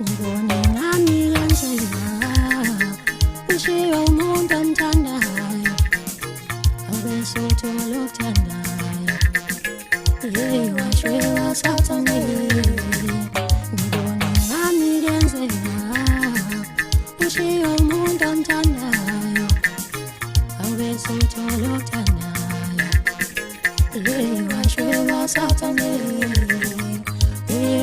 ngibone nami yenzela ushiya umuntu omthandayo abesothola okuthandayo washwe wasathanile ngibone nami yenzela ushiya umuntu omthandayo abesothola okuthandayo washwe wasathanile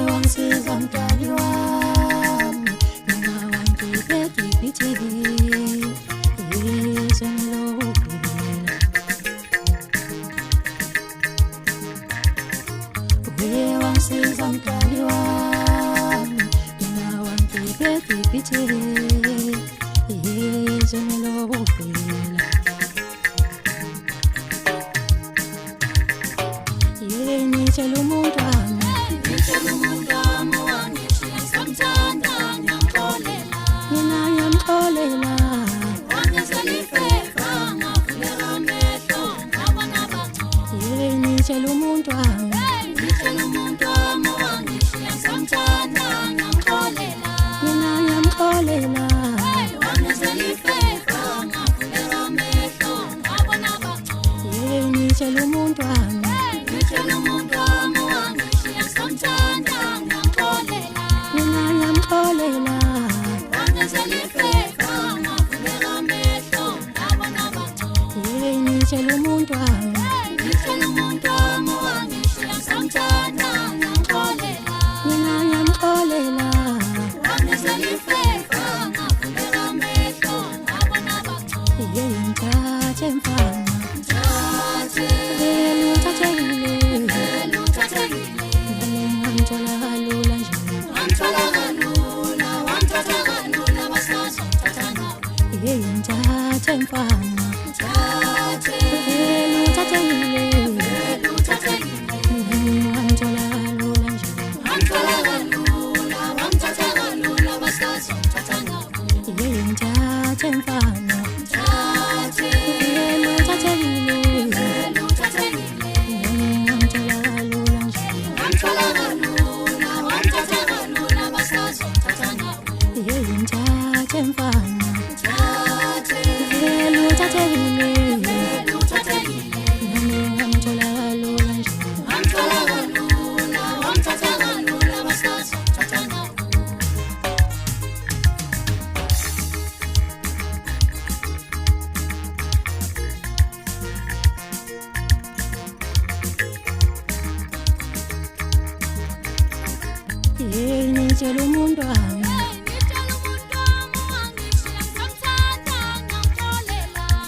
wangisiza mdali wami mina wangibedibhithile yezwe ngilokugwila wangisiza mdali wami mina wangibedibhithile yezwe ngilokugwila nitshela umuntu wami mina ngiyamxolela nitshela umuntu wami mina ngiyamxolela nitshela umuntu wami mina ngiyamxolela nitshela umuntu wami mina ngiyamxolela ngithathe mfana ngamthola kalula nje ngithathe mfana ngamthola kalula nje ngithathe mfana ngithathe mfana nitshela umuntu wami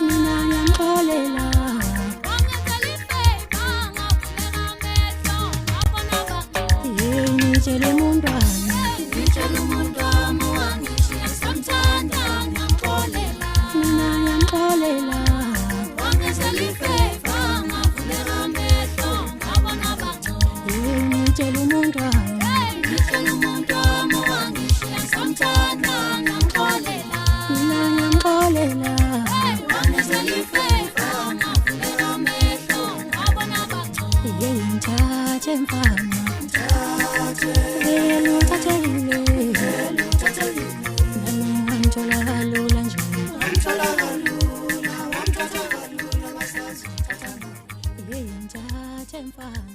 mina ngiyamxolela nitshela umuntu wami mina ngiyamxolela nitshela umuntu wami mina ngiyamxolela ngithathe mfana ngamthola kalula nje ngithathe mfana